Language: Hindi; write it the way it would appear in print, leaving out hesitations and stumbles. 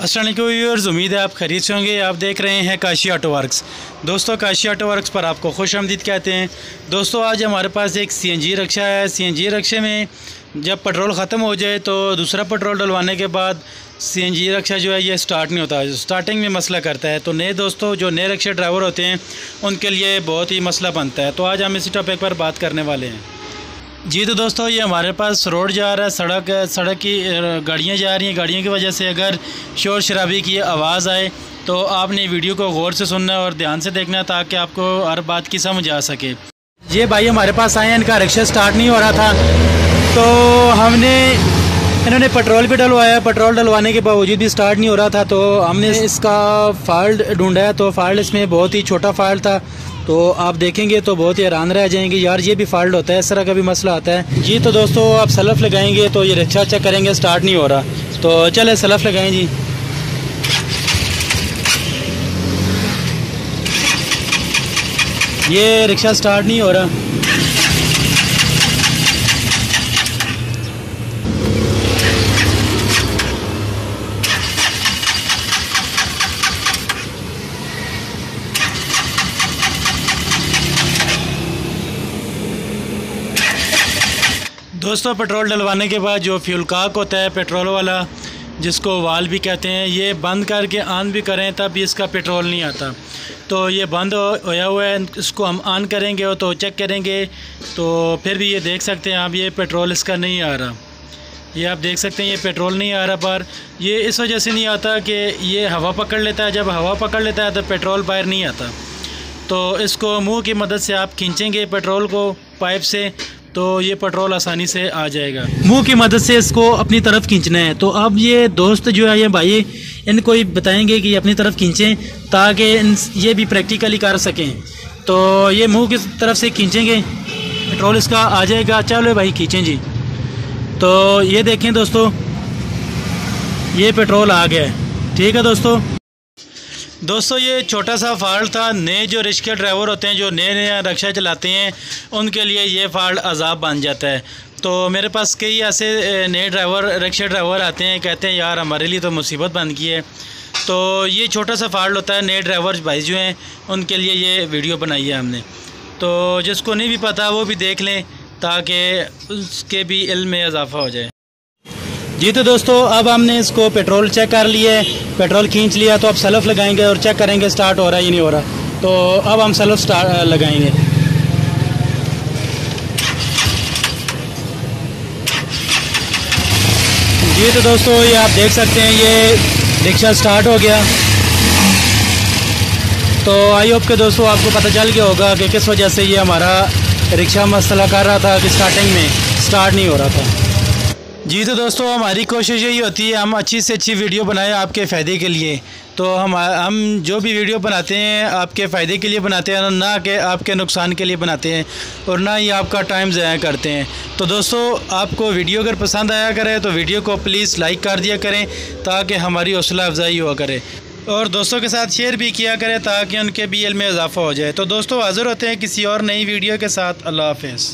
अस्सलाम वालेकुम व्यूअर्स, उम्मीद है आप खरीद से होंगे। आप देख रहे हैं काशी ऑटो वर्क्स। दोस्तों, काशी ऑटो वर्क्स पर आपको खुश आमदीद कहते हैं। दोस्तों, आज हमारे पास एक सीएनजी रिक्शा है। सीएनजी रिक्शे में जब पेट्रोल ख़त्म हो जाए तो दूसरा पेट्रोल डलवाने के बाद सीएनजी रिक्शा जो है ये स्टार्ट नहीं होता, स्टार्टिंग में मसला करता है। तो नए दोस्तों जो नए रिक्शा ड्राइवर होते हैं उनके लिए बहुत ही मसला बनता है। तो आज हम इसी टॉपिक पर बात करने वाले हैं। जी तो दोस्तों, ये हमारे पास रोड जा रहा है, सड़क की गाड़ियाँ जा रही हैं। गाड़ियों की वजह से अगर शोर शराबी की आवाज़ आए तो आपने वीडियो को गौर से सुनना है और ध्यान से देखना ताकि आपको हर बात की समझ आ सके। ये भाई हमारे पास आए हैं, इनका रिक्शा स्टार्ट नहीं हो रहा था तो इन्होंने पेट्रोल भी डलवाया। पेट्रोल डलवाने के बावजूद भी स्टार्ट नहीं हो रहा था तो हमने इसका फॉल्ट ढूंढा है। तो फॉल्ट इसमें बहुत ही छोटा फॉल्ट था। तो आप देखेंगे तो बहुत ही हैरान रह जाएंगे, यार ये भी फॉल्ट होता है, इस तरह का भी मसला आता है। जी तो दोस्तों, आप सलफ लगाएंगे तो ये रिक्शा चेक करेंगे स्टार्ट नहीं हो रहा। तो चले सलफ लगाएं जी। ये रिक्शा स्टार्ट नहीं हो रहा। दोस्तों, पेट्रोल डलवाने के बाद जो फ्यूल काक होता है पेट्रोल वाला, जिसको वाल भी कहते हैं, ये बंद करके ऑन भी करें तब भी इसका पेट्रोल नहीं आता। तो ये बंद होया हुआ है, इसको हम ऑन करेंगे तो चेक करेंगे तो फिर भी ये देख सकते हैं आप, ये पेट्रोल इसका नहीं आ रहा। ये आप देख सकते हैं ये पेट्रोल नहीं आ रहा। पर ये इस वजह से नहीं आता कि ये हवा पकड़ लेता है। जब हवा पकड़ लेता है तो पेट्रोल बाहर नहीं आता। तो इसको मुँह की मदद से आप खींचेंगे पेट्रोल को पाइप से तो ये पेट्रोल आसानी से आ जाएगा। मुंह की मदद से इसको अपनी तरफ खींचना है। तो अब ये दोस्त जो है ये भाई इनको ही बताएंगे कि अपनी तरफ खींचें ताकि ये भी प्रैक्टिकली कर सकें। तो ये मुंह की तरफ से खींचेंगे, पेट्रोल इसका आ जाएगा। चलो भाई खींचें जी। तो ये देखें दोस्तों, ये पेट्रोल आ गया है। ठीक है दोस्तों, ये छोटा सा फॉल्ट था। नए जो रिक्शा ड्राइवर होते हैं, जो नए नए रिक्शा चलाते हैं, उनके लिए ये फॉल्ट अजाब बन जाता है। तो मेरे पास कई ऐसे नए रिक्शा ड्राइवर आते हैं, कहते हैं यार हमारे लिए तो मुसीबत बन गई है। तो ये छोटा सा फॉल्ट होता है। नए ड्राइवर भाई जो हैं उनके लिए ये वीडियो बनाई है हमने। तो जिसको नहीं भी पता वो भी देख लें ताकि उसके भी इल्म में इजाफा हो जाए। जी तो दोस्तों, अब हमने इसको पेट्रोल चेक कर लिया है, पेट्रोल खींच लिया। तो अब सलफ लगाएंगे और चेक करेंगे स्टार्ट हो रहा है या नहीं हो रहा। तो अब हम सलफ लगाएंगे। जी तो दोस्तों, ये आप देख सकते हैं ये रिक्शा स्टार्ट हो गया। तो आई होप के दोस्तों आपको पता चल गया होगा कि किस वजह से ये हमारा रिक्शा मसला कर रहा था कि स्टार्टिंग में स्टार्ट नहीं हो रहा था। जी तो दोस्तों, हमारी कोशिश यही होती है हम अच्छी से अच्छी वीडियो बनाएं आपके फ़ायदे के लिए। तो हम जो भी वीडियो बनाते हैं आपके फ़ायदे के लिए बनाते हैं, ना कि आपके नुकसान के लिए बनाते हैं और ना ही आपका टाइम ज़ाया करते हैं। तो दोस्तों, आपको वीडियो अगर पसंद आया करे तो वीडियो को प्लीज़ लाइक कर दिया करें ताकि हमारी हौसला अफजाई हुआ करे, और दोस्तों के साथ शेयर भी किया करें ताकि उनके भी इल्म में इजाफा हो जाए। तो दोस्तों, हाज़िर होते हैं किसी और नई वीडियो के साथ। अल्लाह हाफ़िज़।